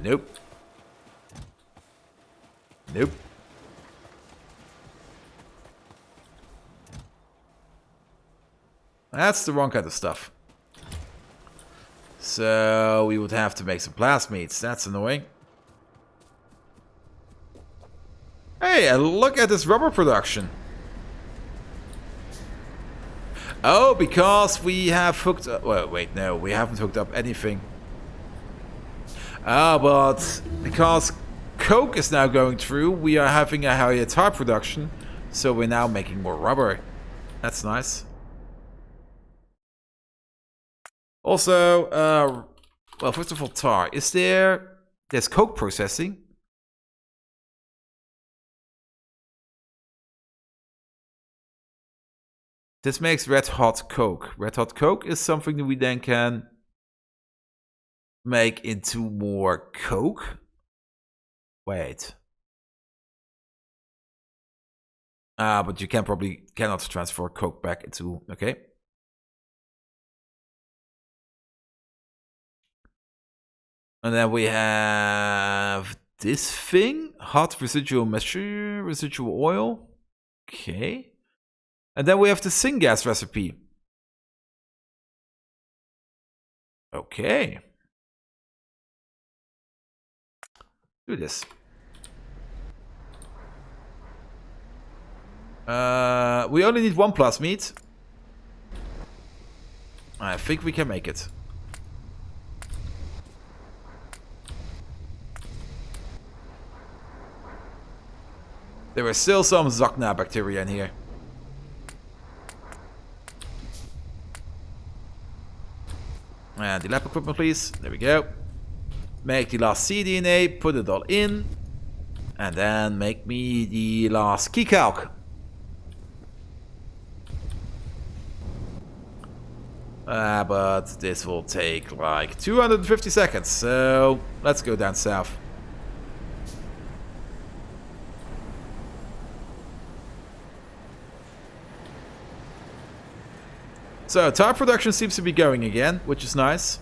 Nope. Nope. That's the wrong kind of stuff. So we would have to make some plasmids. That's annoying. Hey, look at this rubber production. Oh, because we have hooked up... Well, wait, no, we haven't hooked up anything. Ah, but because coke is now going through, we are having a higher tar production. So we're now making more rubber. That's nice. Also, well, first of all, tar. There's coke processing. This makes red hot coke. Red hot coke is something that we then can make into more coke. Wait. But you cannot transfer coke back into... Okay. And then we have this thing. Hot residual mixture, residual oil. Okay. And then we have the syngas recipe. Okay. Do this. We only need one plasmid. I think we can make it. There are still some Zakna bacteria in here. And the lab equipment, please. There we go. Make the last cDNA, put it all in. And then make me the last key calc. But this will take like 250 seconds. So let's go down south. So, tar production seems to be going again, which is nice.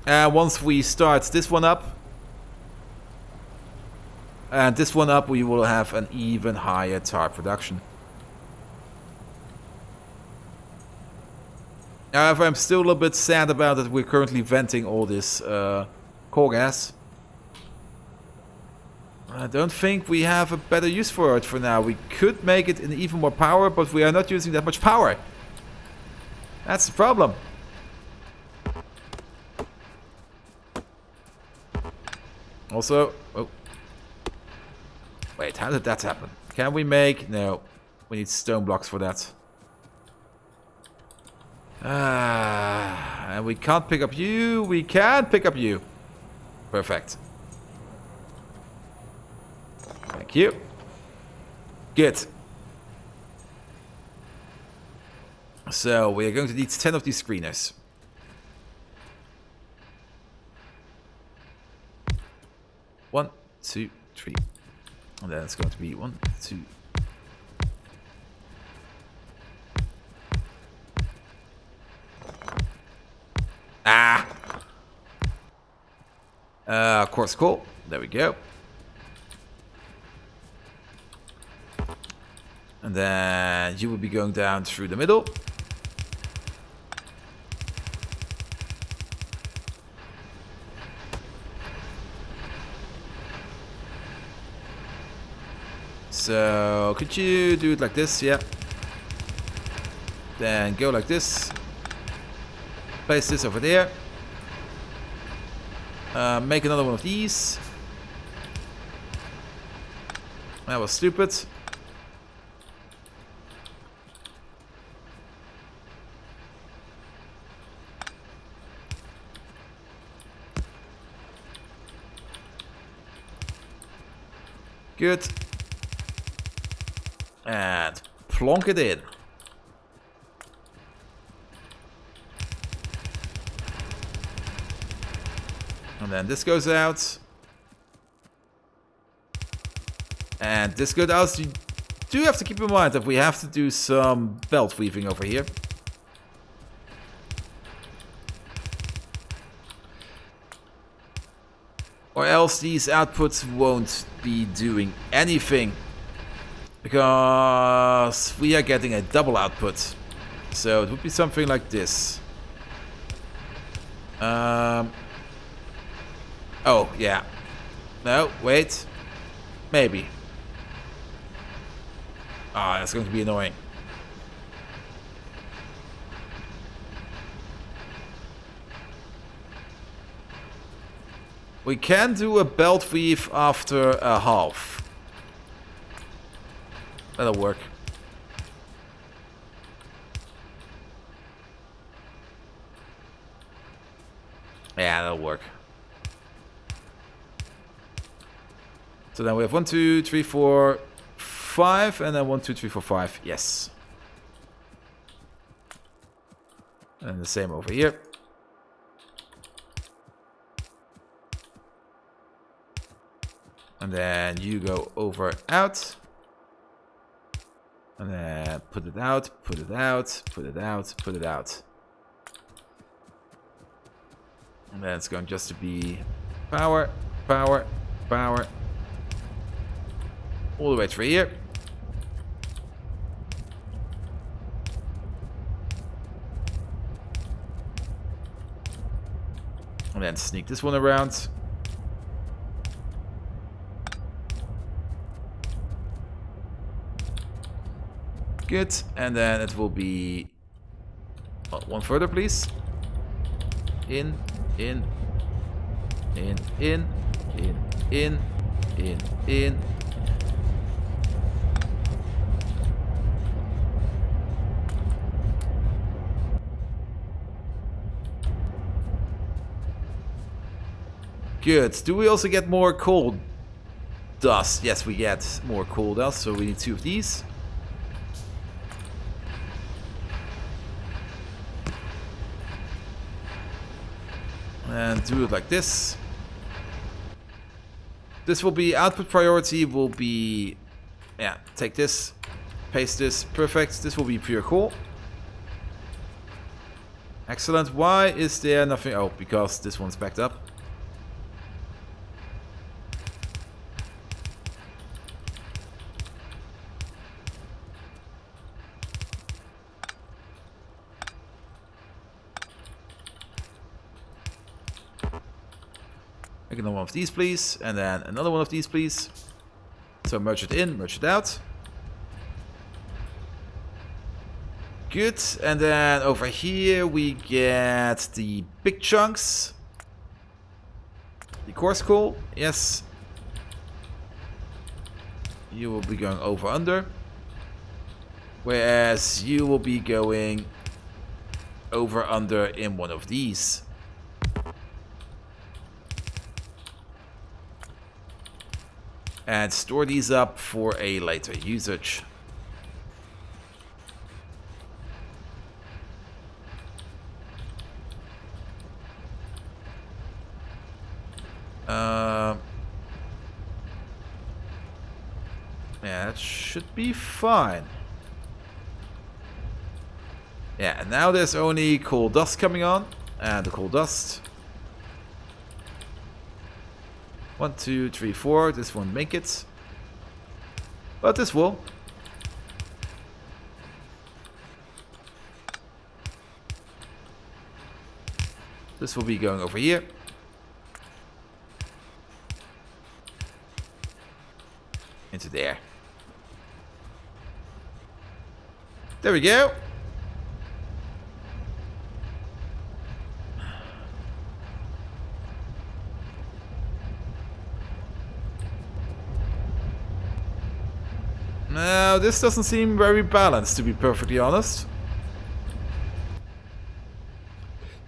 Once we start this one up, and this one up, we will have an even higher tar production. However, I'm still a little bit sad about that we're currently venting all this coal gas. I don't think we have a better use for it for now. We could make it in even more power, but we are not using that much power. That's the problem. Also, oh. Wait, how did that happen? Can we make... No, we need stone blocks for that. And we can't pick up you. We can pick up you. Perfect. Thank you. Good. So, we are going to need 10 of these screeners. One, two, three. And then it's going to be 1, 2. Course cool. There we go. And then you will be going down through the middle. So, could you do it like this? Yeah. Then go like this. Place this over there. Make another one of these. That was stupid. Good. And plonk it in. And then this goes out. And this goes out. You do have to keep in mind that we have to do some belt weaving over here. Or else these outputs won't be doing anything. Because we are getting a double output. So it would be something like this. Oh, yeah. No, wait. Maybe. Ah, that's going to be annoying. We can do a belt weave after a half. That'll work. Yeah, that'll work. So then we have 1, 2, 3, 4, 5, and then 1, 2, 3, 4, 5. Yes. And the same over here. And then you go over out. And then put it out, put it out, put it out, put it out. And then it's going just to be power, power, power. All the way through here. And then sneak this one around. Good. And then it will be... Well, one further, please. In, in, in, in, in, in, in, in. Good. Do we also get more coal dust? Yes, we get more coal dust, so we need 2 of these. And do it like this. This will be output priority, will be... Yeah, take this, paste this, perfect. This will be pure coal. Excellent. Why is there nothing? Oh, because this one's backed up. Make another one of these, please. And then another one of these, please. So merge it in, merge it out. Good. And then over here we get the big chunks. The coarse coal. Yes. You will be going over under. Whereas you will be going over under in one of these. And store these up for a later usage. Yeah, that should be fine. Yeah, and now there's only coal dust coming on. And the coal dust. 1, 2, 3, 4. This won't make it. But this will. This will be going over here. Into there. There we go. Now, this doesn't seem very balanced, to be perfectly honest.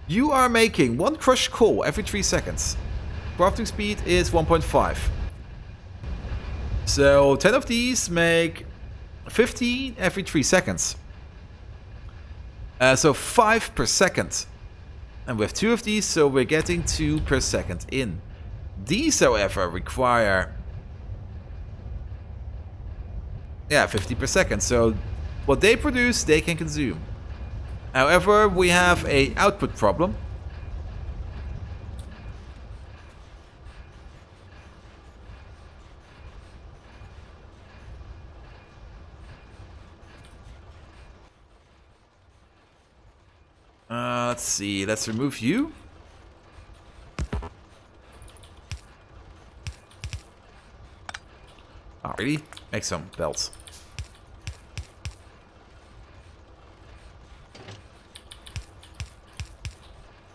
You are making 1 crushed coal every 3 seconds. Crafting speed is 1.5. So 10 of these make 15 every 3 seconds. So 5 per second. And with 2 of these, so we're getting 2 per second in. These, however, require... Yeah, 50 per second. So what they produce, they can consume. However, we have a output problem. Let's see. Let's remove you. Oh, really? Make some belts.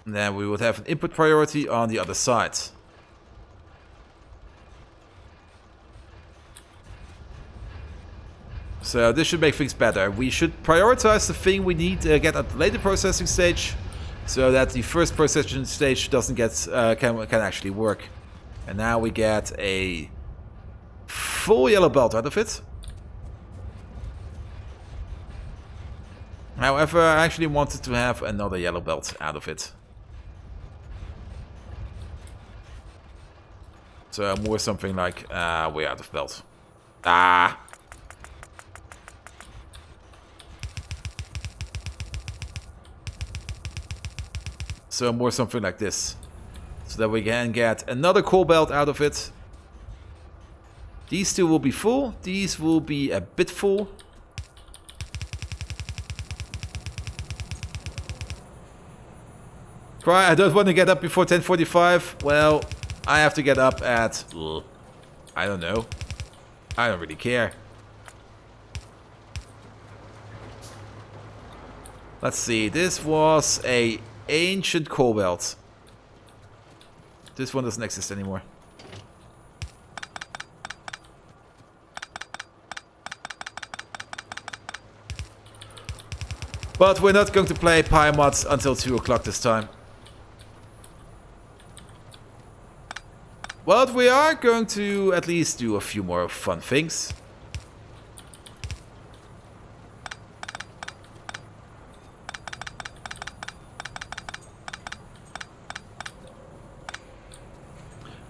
And then we would have an input priority on the other side. So this should make things better. We should prioritize the thing we need to get at the later processing stage, so that the first processing stage doesn't get can actually work. And now we get a full yellow belt out of it. However, I actually wanted to have another yellow belt out of it. So more something like, we're out of belt. So more something like this. So that we can get another coal belt out of it. These two will be full. These will be a bit full. Cry, I don't want to get up before 10:45. Well, I have to get up at... I don't know. I don't really care. Let's see. This was a ancient coal belt. This one doesn't exist anymore. But we're not going to play Pyanodon until 2 o'clock this time. But we are going to at least do a few more fun things.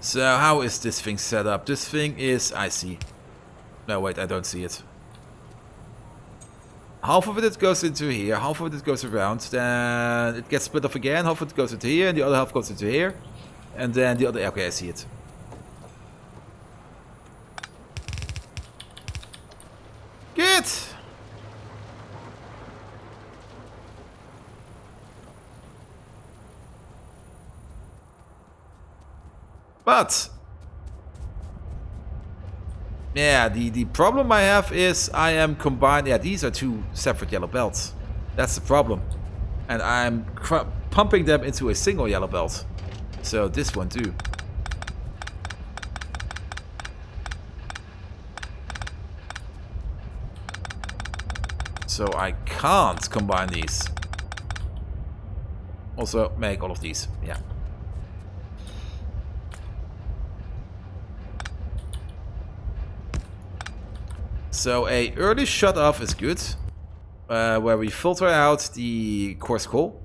So how is this thing set up? This thing is... I see. No, wait, I don't see it. Half of it goes into here, half of it goes around, then it gets split off again, half of it goes into here, and the other half goes into here. And then the other... Okay, I see it. Good! But... yeah, the problem I have is I am combined... yeah, these are two separate yellow belts. That's the problem. And I'm pumping them into a single yellow belt. So this one too. So I can't combine these. Also make all of these, yeah. So a early shut off is good, where we filter out the coarse coal.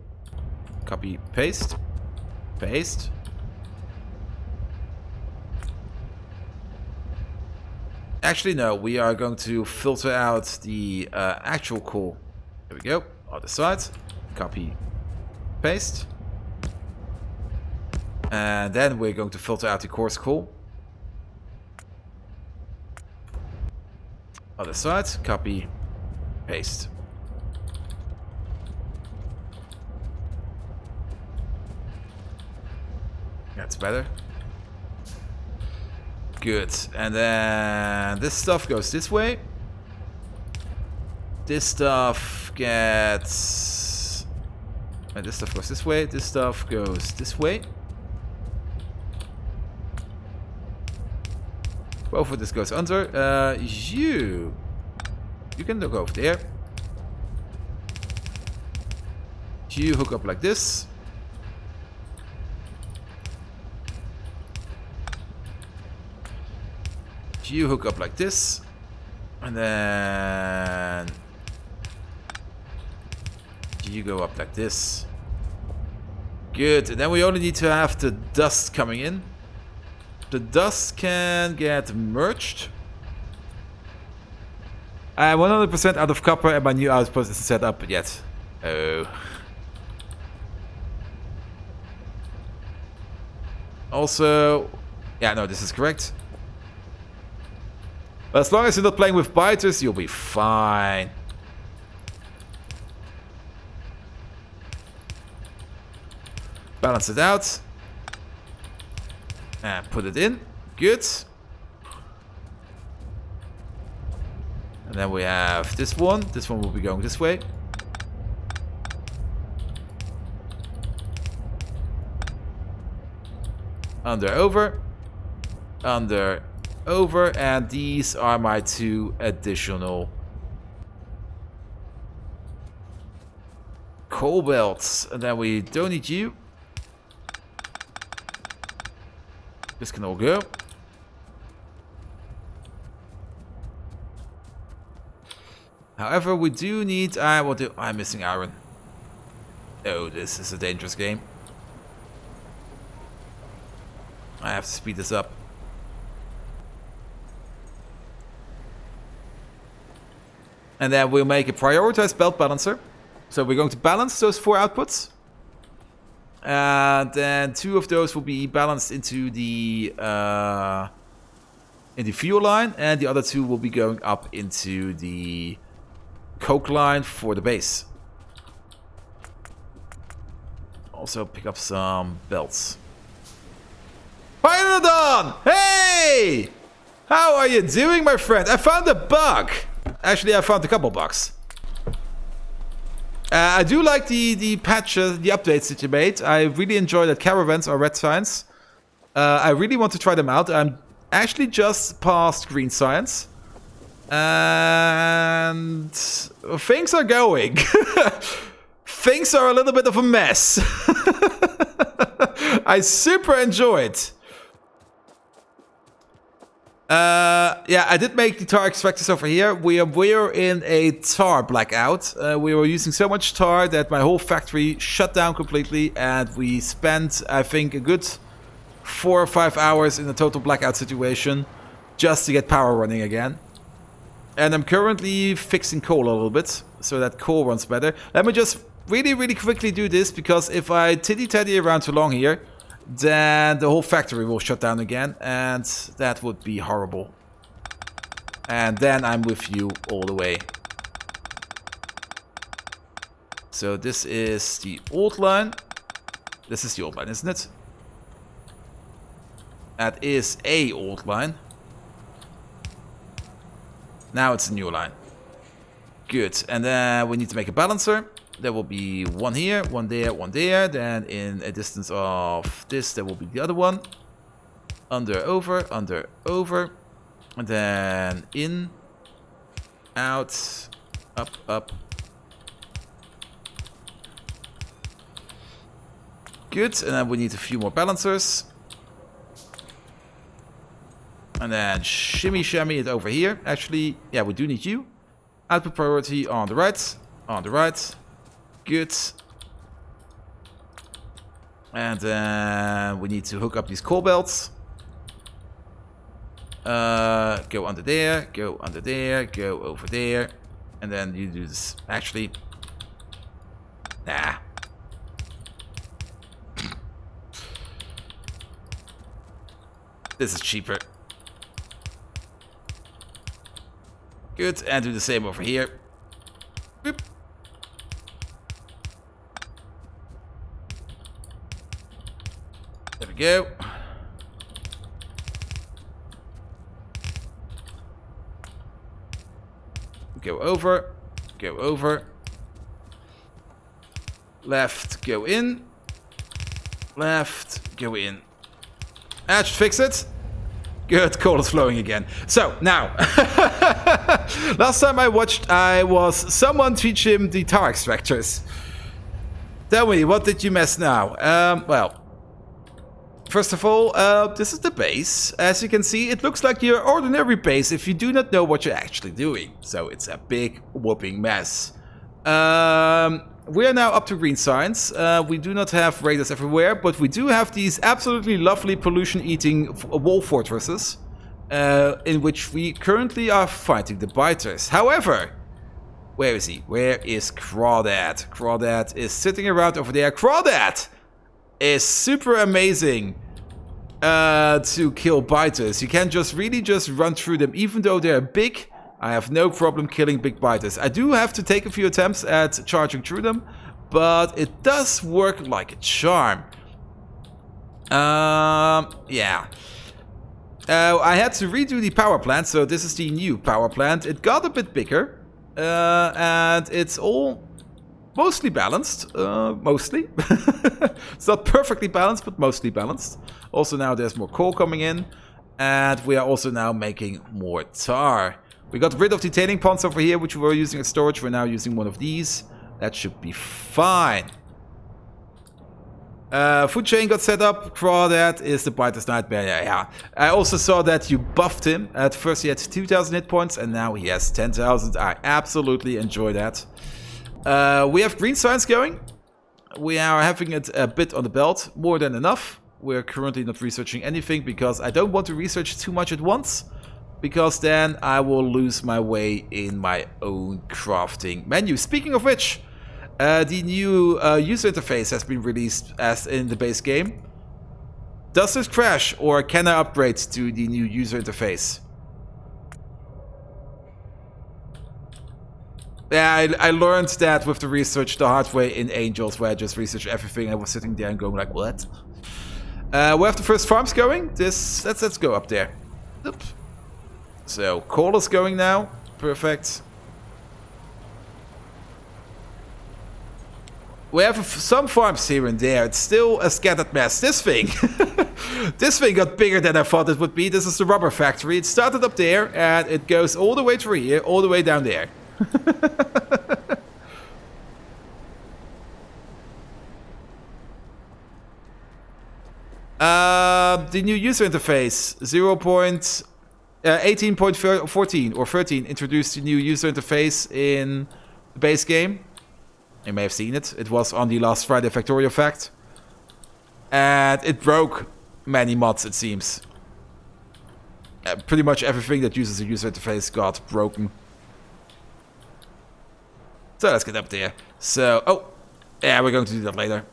Copy, paste, paste. Actually, no, we are going to filter out the actual coal. There we go, other side. Copy, paste. And then we're going to filter out the coarse coal. Other side, copy, paste. That's better. Good. And then this stuff goes this way. This stuff gets... and this stuff goes this way. This stuff goes this way. Both of this goes under. You can look over there. You hook up like this. You hook up like this. And then you go up like this. Good. And then we only need to have the dust coming in. The dust can get merged. I'm 100% out of copper and my new outpost isn't set up yet. Oh. Also, yeah, no, this is correct. But as long as you're not playing with biters, you'll be fine. Balance it out. And put it in. Good. And then we have this one. This one will be going this way. Under, over. Under, over. And these are my 2 additional coal belts. And then we don't need you. This can all go. However, we do need... I'm missing iron. Oh, this is a dangerous game. I have to speed this up. And then we'll make a prioritized belt balancer. So we're going to balance those 4 outputs. And then 2 of those will be balanced into the fuel line. And the other 2 will be going up into the coke line for the base. Also pick up some belts. Pyanodon! Hey! How are you doing, my friend? I found a bug. Actually, I found a couple bugs. I do like the patches, the updates that you made. I really enjoy that caravans are red signs. I really want to try them out. I'm actually just past green science. And things are going. Things are a little bit of a mess. I super enjoy it. Yeah, I did make the tar extractors over here. We're in a tar blackout. We were using so much tar that my whole factory shut down completely, and we spent, I think, a good 4 or 5 hours in a total blackout situation just to get power running again. And I'm currently fixing coal a little bit so that coal runs better. Let me just really quickly do this, because if I titty-tatty around too long here, then the whole factory will shut down again, and that would be horrible. And then I'm with you all the way. So this is the old line. This is the old line, isn't it? That is a old line. Now it's a new line. Good. And then we need to make a balancer. There will be one here, one there, one there. Then in a distance of this, there will be the other one. Under, over, under, over. And then in, out, up, up. Good. And then we need a few more balancers. And then shimmy shammy it over here. Actually, yeah, we do need you. Output priority on the right. On the right. Good. And then we need to hook up these coal belts. Go under there. Go under there. Go over there. And then you do this. Actually, nah. This is cheaper. Good, and do the same over here. Boop. There we go. Go over, go over. Left, go in. Left, go in. That should fix it. Good, coal is flowing again. So, now, last time I watched, I was someone teach him the tar extractors. Tell me, what did you mess now? Well, first of all, this is the base. As you can see, it looks like your ordinary base if you do not know what you're actually doing. So, it's a big whooping mess. We are now up to green science. We do not have raiders everywhere, but we do have these absolutely lovely pollution-eating wall fortresses, in which we currently are fighting the biters. However, where is he? Where is Crawdad? Crawdad is sitting around over there. Crawdad is super amazing to kill biters. You can just really just run through them, even though they're big. I have no problem killing big biters. I do have to take a few attempts at charging through them, but it does work like a charm. Yeah. I had to redo the power plant, so this is the new power plant. It got a bit bigger, and it's all mostly balanced. Mostly. It's not perfectly balanced, but mostly balanced. Also now there's more coal coming in, and we are also now making more tar. We got rid of the tailing ponds over here, which we were using as storage. We're now using one of these. That should be fine. Food chain got set up. Crawdad is the brightest nightmare. Yeah. I also saw that you buffed him. At first he had 2,000 hit points and now he has 10,000. I absolutely enjoy that. We have green science going. We are having it a bit on the belt. More than enough. We're currently not researching anything because I don't want to research too much at once. Because then I will lose my way in my own crafting menu. Speaking of which... the new user interface has been released as in the base game. Does this crash or can I upgrade to the new user interface? Yeah, I learned that with the research the hard way in Angels, where I just researched everything. I was sitting there and going like, what? We have the first farms going. Let's go up there. Oop. So coal is going now. Perfect. We have some farms here and there. It's still a scattered mess. This thing. This thing got bigger than I thought it would be. This is the rubber factory. It started up there and it goes all the way through here, all the way down there. The new user interface 18.14 or 13 introduced the new user interface in the base game. You may have seen it. It was on the last Friday Factorio Fact. And it broke many mods, it seems. Pretty much everything that uses a user interface got broken. So let's get up there. So, oh, yeah, we're going to do that later.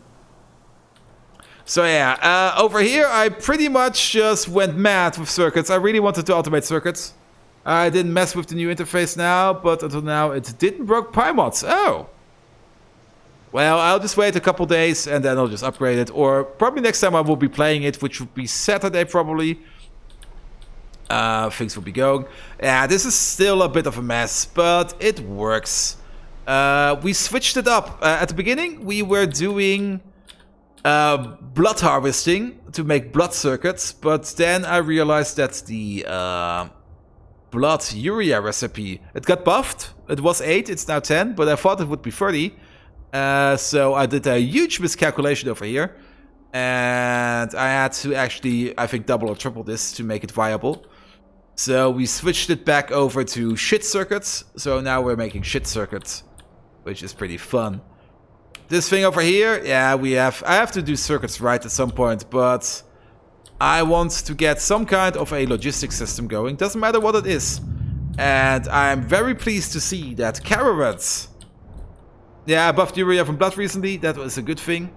So yeah, over here I pretty much just went mad with circuits. I really wanted to automate circuits. I didn't mess with the new interface now, but until now it didn't broke PyMods. Oh. Well, I'll just wait a couple days and then I'll just upgrade it. Or probably next time I will be playing it, which would be Saturday probably. Things will be going. Yeah, this is still a bit of a mess, but it works. We switched it up. At the beginning, we were doing blood harvesting to make blood circuits. But then I realized that the blood urea recipe, it got buffed. It was 8, it's now 10, but I thought it would be 30. So I did a huge miscalculation over here. And I had to actually, I think, double or triple this to make it viable. So we switched it back over to shit circuits. So now we're making shit circuits, which is pretty fun. This thing over here, yeah, I have to do circuits right at some point, but I want to get some kind of a logistics system going. Doesn't matter what it is. And I'm very pleased to see that caravans... Yeah, I buffed urea from blood recently. That was a good thing.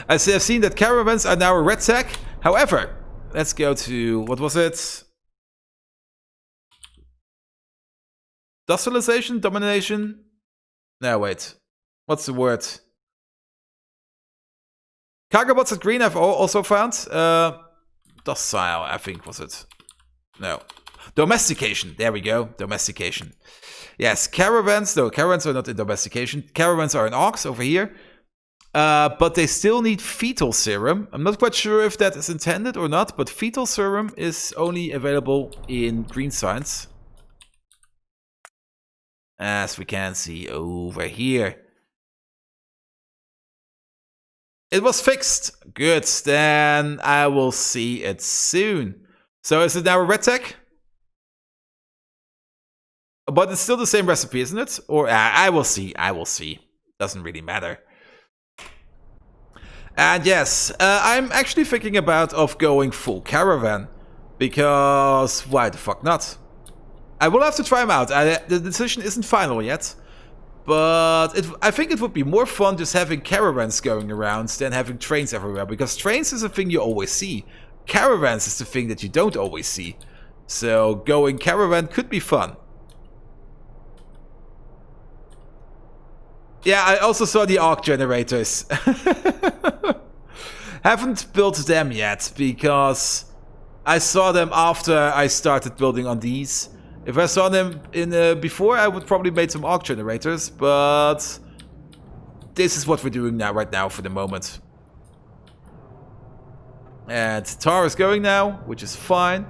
I have seen that caravans are now a red tag. However, let's go to... What was it? Docilization? Domination? No, wait. What's the word? Cargo bots at green I've also found. Docile, I think, was it? No. Domestication. There we go. Domestication. Yes, caravans. No, caravans are not in domestication. Caravans are in ox over here. But they still need fetal serum. I'm not quite sure if that is intended or not, but fetal serum is only available in green science. As we can see over here. It was fixed. Good, then I will see it soon. So is it now a red tag? But it's still the same recipe, isn't it? Or I will see. I will see. Doesn't really matter. And yes, I'm actually thinking about going full caravan. Because why the fuck not? I will have to try them out. The decision isn't final yet. But I think it would be more fun just having caravans going around than having trains everywhere. Because trains is a thing you always see. Caravans is the thing that you don't always see. So going caravan could be fun. Yeah, I also saw the arc generators. Haven't built them yet because I saw them after I started building on these. If I saw them in before, I would probably made some arc generators, but this is what we're doing now, right now, for the moment. And tar is going now, which is fine.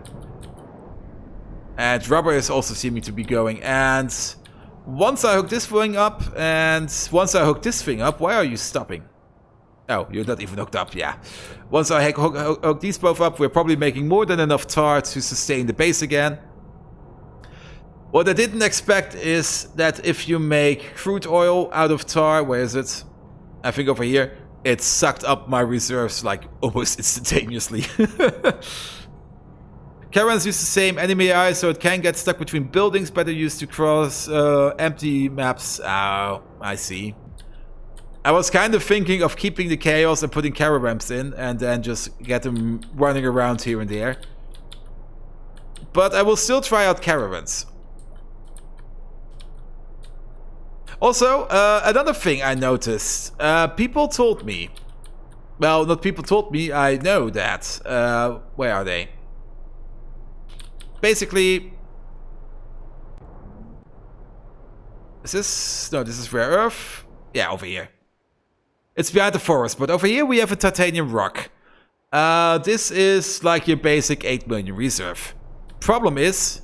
And rubber is also seeming to be going. And once I hook this thing up, and once I hook this thing up, why are you stopping? Oh, you're not even hooked up, yeah. Once I hook these both up, we're probably making more than enough tar to sustain the base again. What I didn't expect is that if you make crude oil out of tar, where is it? I think over here, it sucked up my reserves like almost instantaneously. Caravans use the same enemy AI, so it can get stuck between buildings, better used to cross empty maps. Oh, I see. I was kind of thinking of keeping the chaos and putting caravans in, and then just get them running around here and there. But I will still try out caravans. Also, another thing I noticed. People told me. Well, not people told me, I know that. Where are they? Basically... Is this... No, this is rare earth. Yeah, over here. It's behind the forest, but over here we have a titanium rock. This is like your basic 8 million reserve. Problem is,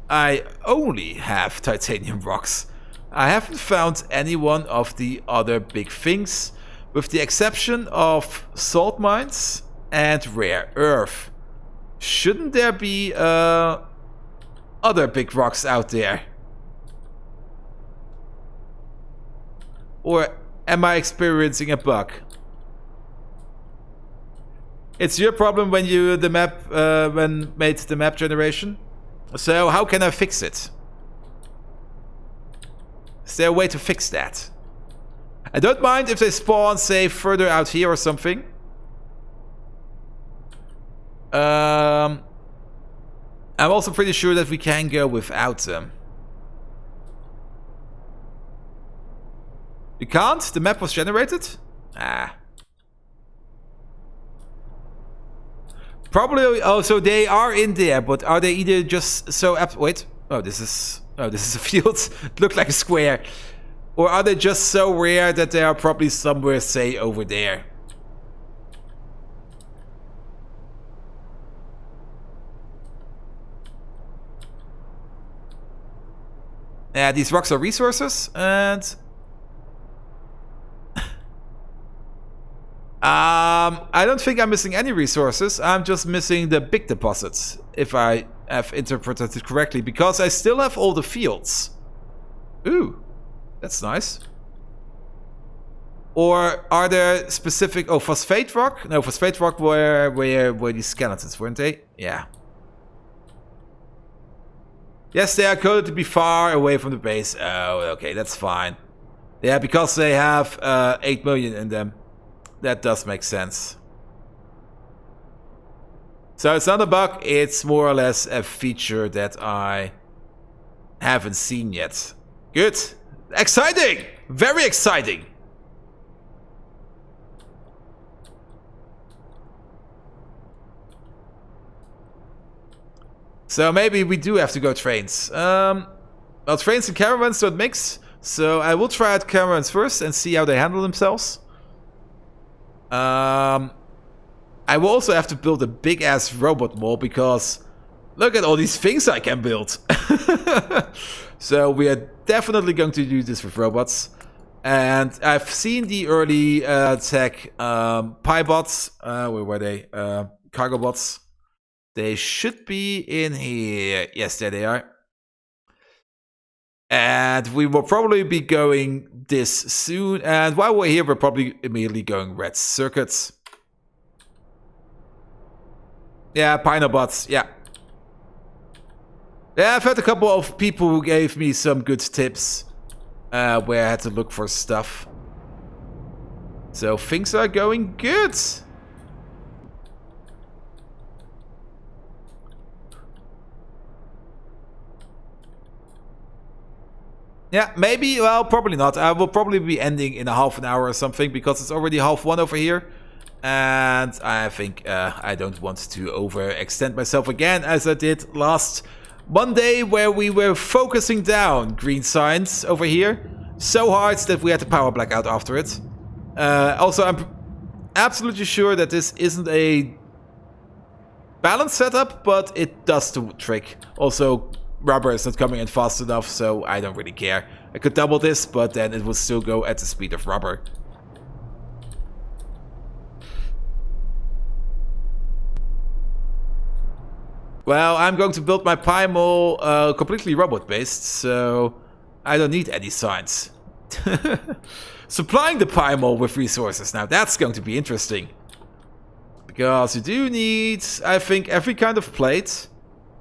I only have titanium rocks. I haven't found any one of the other big things, with the exception of salt mines and rare earth. Shouldn't there be other big rocks out there? Or am I experiencing a bug? It's your problem when you made the map generation. So how can I fix it? Is there a way to fix that? I don't mind if they spawn, say, further out here or something. I'm also pretty sure that we can go without them. You can't? The map was generated? Ah. Probably, oh, so they are in there, but are they either just so wait. Oh, this is a field. It looked like a square. Or are they just so rare that they are probably somewhere, say, over there? Yeah, these rocks are resources, and... I don't think I'm missing any resources. I'm just missing the big deposits, if I have interpreted it correctly, because I still have all the fields. Ooh, that's nice. Or are there specific... Oh, phosphate rock? No, phosphate rock were these skeletons, weren't they? Yeah. Yes, they are coded to be far away from the base. Oh, okay, that's fine. Yeah, because they have 8 million in them. That does make sense. So it's not a bug, it's more or less a feature that I haven't seen yet. Good. Exciting! Very exciting! So maybe we do have to go trains. Well, trains and caravans don't mix. So I will try out caravans first and see how they handle themselves. I will also have to build a big-ass robot mall because look at all these things I can build. So we are definitely going to do this with robots. And I've seen the early tech Pi bots. Where were they? Cargo bots. They should be in here. Yes, there they are. And we will probably be going this soon. And while we're here, we're probably immediately going red circuits. Yeah, Pinobots, yeah. Yeah, I've had a couple of people who gave me some good tips where I had to look for stuff. So things are going good. Yeah, maybe, well, probably not. I will probably be ending in a half an hour or something because it's already 1:30 over here. And I think I don't want to overextend myself again as I did last Monday, where we were focusing down green signs over here so hard that we had to power blackout after it. Also, I'm absolutely sure that this isn't a balanced setup, but it does the trick. Also, rubber is not coming in fast enough, so I don't really care. I could double this, but then it would still go at the speed of rubber. Well, I'm going to build my pie mole completely robot-based, so I don't need any signs. Supplying the pie mole with resources, now that's going to be interesting. Because you do need, I think, every kind of plate,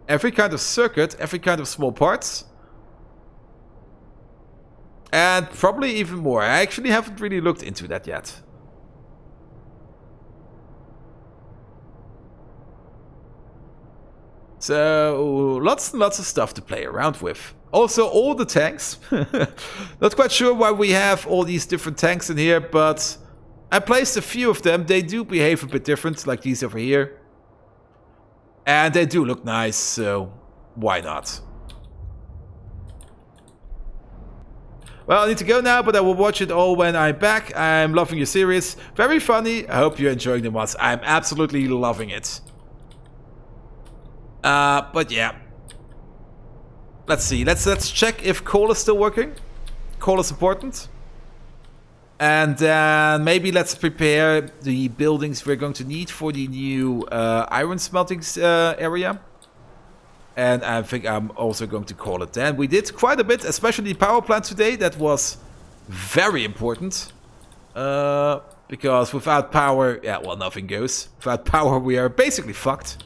every kind of circuit, every kind of small parts. And probably even more. I actually haven't really looked into that yet. So, lots and lots of stuff to play around with. Also, all the tanks. Not quite sure why we have all these different tanks in here, but I placed a few of them. They do behave a bit different, like these over here. And they do look nice, so why not? Well, I need to go now, but I will watch it all when I'm back. I'm loving your series. Very funny. I hope you're enjoying the mods. I'm absolutely loving it. But yeah. Let's see. Let's check if coal is still working. Coal is important. And then maybe let's prepare the buildings we're going to need for the new iron smelting area. And I think I'm also going to call it then. We did quite a bit, especially the power plant today. That was very important. Because without power, yeah, well, nothing goes. Without power, we are basically fucked.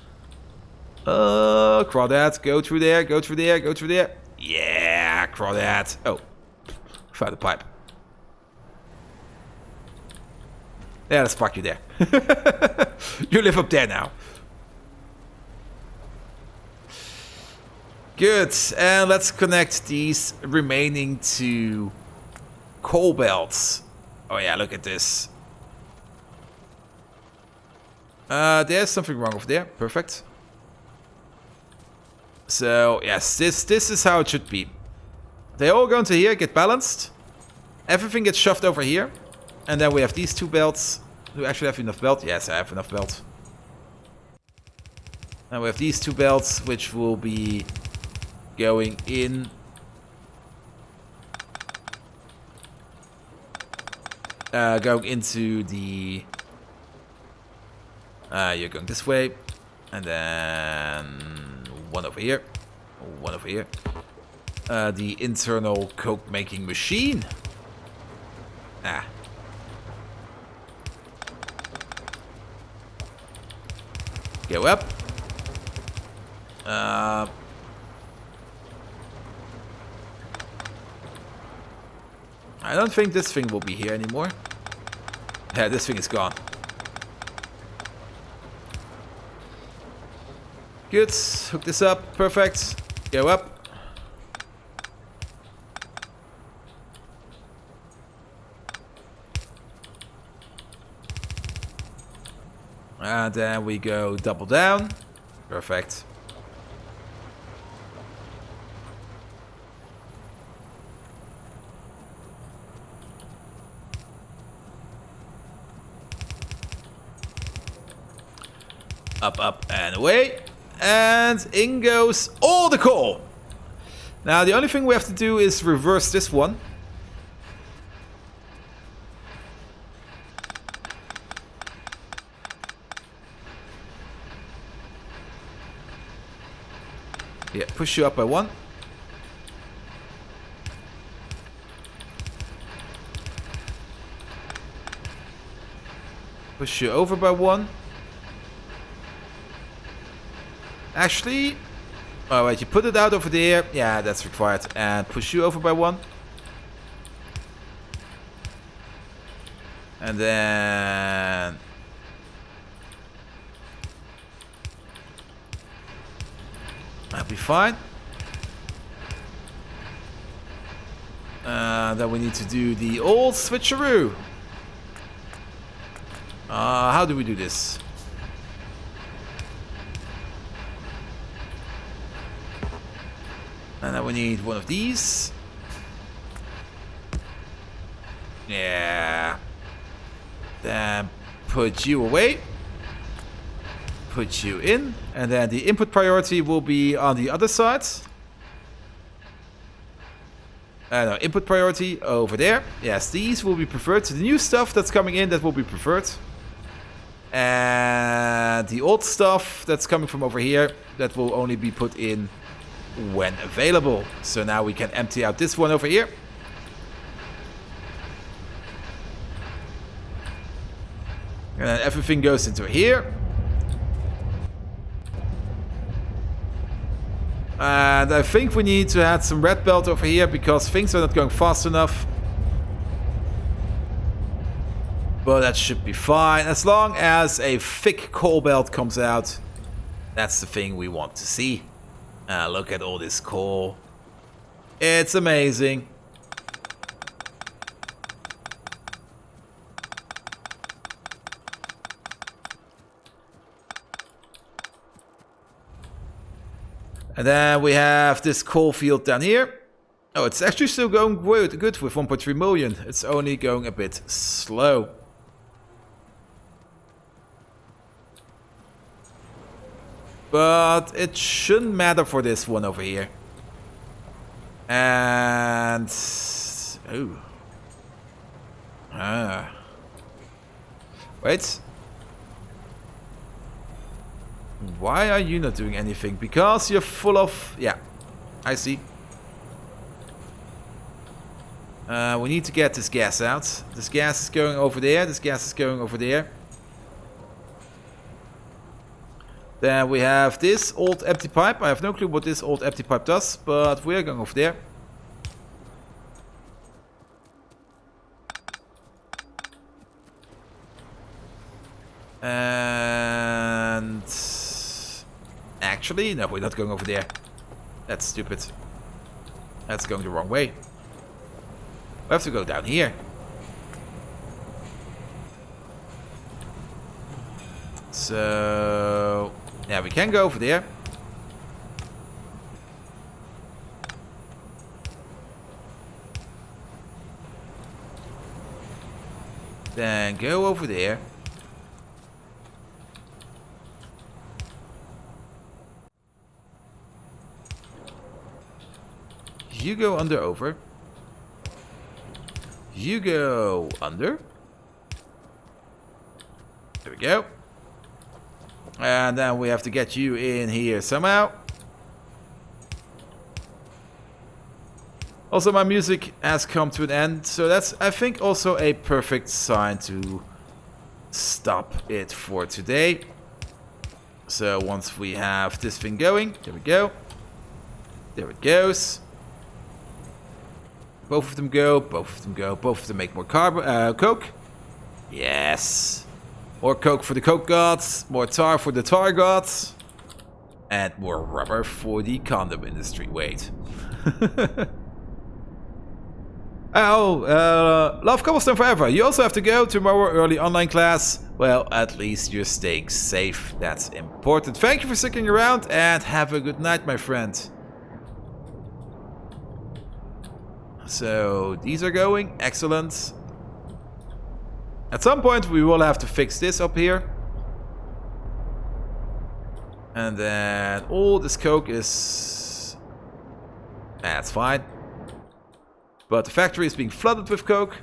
Crawdad, go through there, go through there, go through there. Yeah, Crawdad. Oh, found a pipe. Yeah, let's park you there. You live up there now. Good, and let's connect these remaining two coal belts. Oh yeah, look at this. There's something wrong over there. Perfect. So, yes, this is how it should be. They all go into here, get balanced. Everything gets shoved over here. And then we have these two belts. Do I actually have enough belt? Yes, I have enough belt. And we have these two belts, which will be going in. Going into the... you're going this way. And then... one over here. One over here. The internal coke making machine. Ah. Go up. I don't think this thing will be here anymore. Yeah, this thing is gone. Good. Hook this up. Perfect. Go up. And then we go double down. Perfect. Up, up, and away. And in goes all the coal. Now, the only thing we have to do is reverse this one. Yeah, push you up by one. Push you over by one. Actually, oh wait, you put it out over there. Yeah, that's required. And push you over by one. And then... that'll be fine. Then we need to do the old switcheroo. How do we do this? And then we need one of these. Yeah. Then put you away. Put you in. And then the input priority will be on the other side. No, input priority over there. Yes, these will be preferred. So the new stuff that's coming in, that will be preferred. And the old stuff that's coming from over here, that will only be put in when available. So now we can empty out this one over here. And then everything goes into here. And I think we need to add some red belt over here because things are not going fast enough. But that should be fine. As long as a thick coal belt comes out, that's the thing we want to see. Look at all this coal. It's amazing. And then we have this coal field down here. Oh, it's actually still going good with 1.3 million. It's only going a bit slow. But it shouldn't matter for this one over here. And... oh. Wait. Why are you not doing anything? Because you're full of... yeah, I see. We need to get this gas out. This gas is going over there. This gas is going over there. Then we have this old empty pipe. I have no clue what this old empty pipe does, but we're going over there. And... actually, no, we're not going over there. That's stupid. That's going the wrong way. We have to go down here. So... yeah, we can go over there. Then go over there. You go under over. You go under. There we go. And then we have to get you in here somehow. Also, my music has come to an end. So that's, I think, also a perfect sign to stop it for today. So once we have this thing going, there we go. There it goes. Both of them go, both of them go, both of them make more coke. Yes. More coke for the coke gods, more tar for the tar gods, and more rubber for the condom industry. Wait. Love cobblestone forever. You also have to go tomorrow early online class. Well, at least you're staying safe. That's important. Thank you for sticking around and have a good night, my friend. So these are going. Excellent. At some point we will have to fix this up here. And then all this coke is... that's fine. But the factory is being flooded with coke.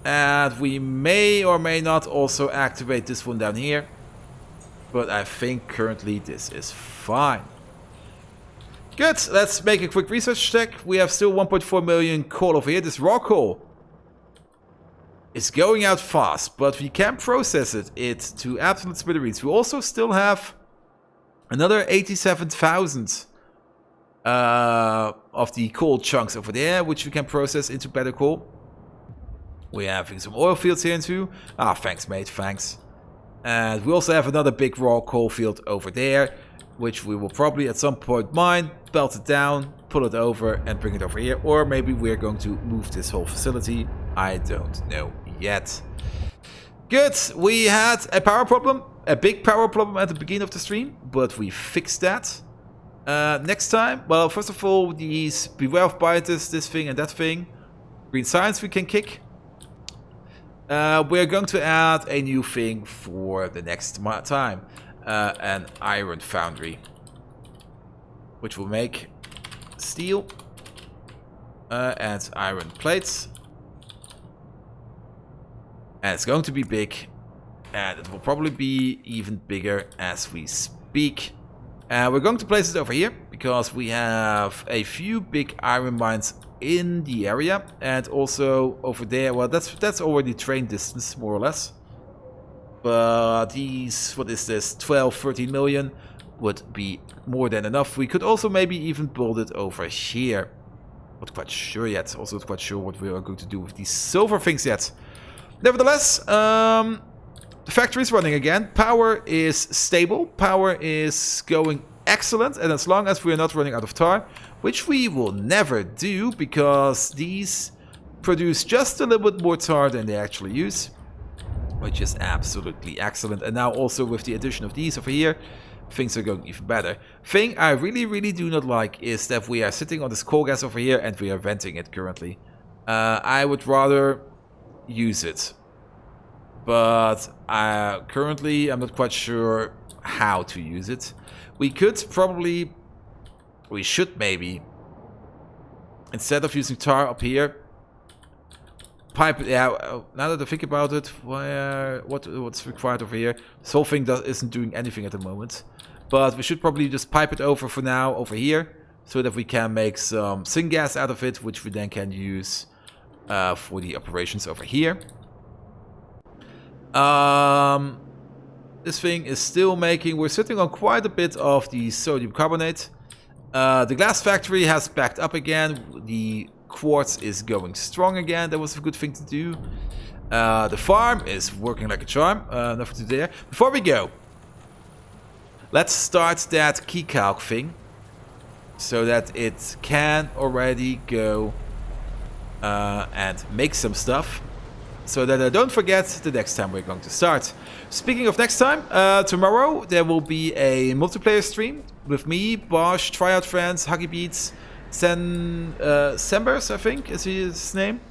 And we may or may not also activate this one down here. But I think currently this is fine. Good, let's make a quick research check. We have still 1.4 million coal over here. This raw coal is going out fast, but we can process it to absolute smithereens. We also still have another 87,000 of the coal chunks over there, which we can process into better coal. We're having some oil fields here too. Ah, thanks mate, thanks. And we also have another big raw coal field over there, which we will probably at some point mine, belt it down, pull it over and bring it over here. Or maybe we're going to move this whole facility. I don't know yet. Good. We had a power problem, a big power problem at the beginning of the stream, but we fixed that. Next time, well, first of all, these beware of biters, this thing and that thing. Green science we can kick. We're going to add a new thing for the next time. An iron foundry. Which will make steel and iron plates. And it's going to be big. And it will probably be even bigger as we speak. We're going to place it over here because we have a few big iron mines in the area, and also over there. Well, that's already train distance more or less. But these, what is this, 12, 13 million would be more than enough. We could also maybe even build it over here. Not quite sure yet. Also not quite sure what we are going to do with these silver things yet. Nevertheless, the factory is running again. Power is stable. Power is going excellent. And as long as we are not running out of tar, which we will never do because these produce just a little bit more tar than they actually use, which is absolutely excellent. And now also with the addition of these over here, things are going even better. Thing I really do not like is that we are sitting on this coal gas over here and we are venting it currently. I would rather use it. But currently I'm not quite sure how to use it. We could probably, we should maybe, instead of using tar up here, pipe, yeah, now that I think about it, what's required over here? This whole thing isn't doing anything at the moment. But we should probably just pipe it over for now, over here, so that we can make some syngas out of it, which we then can use for the operations over here. This thing is still making, we're sitting on quite a bit of the sodium carbonate. The glass factory has backed up again. The quartz is going strong again. That was a good thing to do. The farm is working like a charm. Nothing to do there. Before we go, let's start that key calc thing so that it can already go and make some stuff. So that I don't forget the next time we're going to start. Speaking of next time, tomorrow there will be a multiplayer stream with me, Bosch, Tryout Friends, Huggy Beats, Sembers, I think is his name.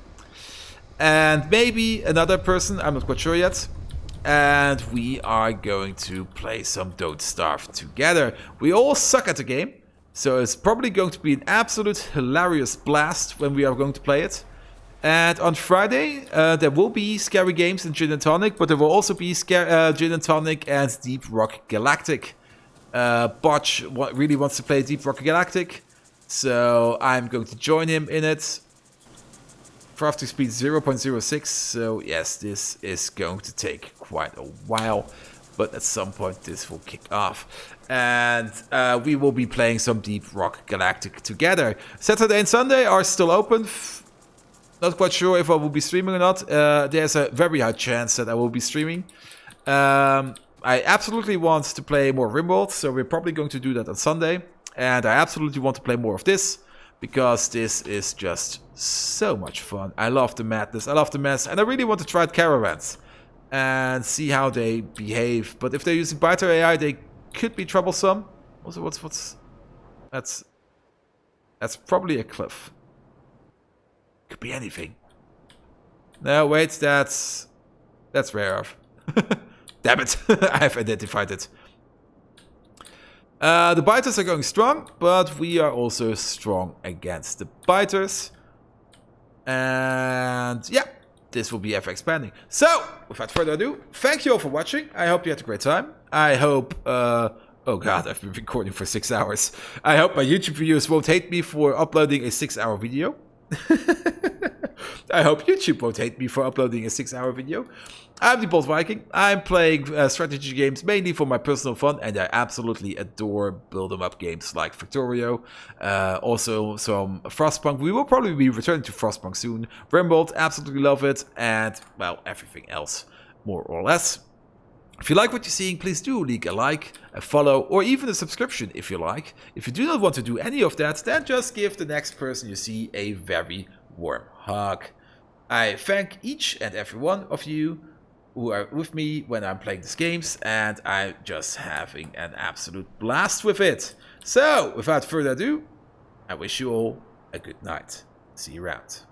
And maybe another person, I'm not quite sure yet. And we are going to play some Don't Starve together. We all suck at the game, so it's probably going to be an absolute hilarious blast when we are going to play it. And on Friday, there will be Scary Games and Gin and Tonic, but there will also be Gin and Tonic and Deep Rock Galactic. Botch really wants to play Deep Rock Galactic, so I'm going to join him in it. Crafting speed 0.06, so yes, this is going to take quite a while, but at some point this will kick off. And we will be playing some Deep Rock Galactic together. Saturday and Sunday are still open. Not quite sure if I will be streaming or not. There's a very high chance that I will be streaming. I absolutely want to play more Rimworld, so we're probably going to do that on Sunday. And I absolutely want to play more of this, because this is just so much fun. I love the madness, I love the mess, and I really want to try caravans and see how they behave. But if they're using biter AI, they could be troublesome. Also, that's probably a cliff. Could be anything. No, wait, that's rare. Damn it, I have identified it. The biters are going strong, but we are also strong against the biters. And yeah, this will be ever expanding. So, without further ado, thank you all for watching. I hope you had a great time. I hope, oh god, I've been recording for 6 hours. I hope my YouTube viewers won't hate me for uploading a 6-hour video. I hope YouTube won't hate me for uploading a 6-hour video. I'm the Bold Viking. I'm playing strategy games mainly for my personal fun, and I absolutely adore build-em-up games like Factorio. Also some Frostpunk. We will probably be returning to Frostpunk soon. Rimworld, absolutely love it, and well, everything else, more or less. If you like what you're seeing, please do leave a like, a follow, or even a subscription if you like. If you do not want to do any of that, then just give the next person you see a very warm hug. I thank each and every one of you who are with me when I'm playing these games, and I'm just having an absolute blast with it. So, without further ado, I wish you all a good night. See you around.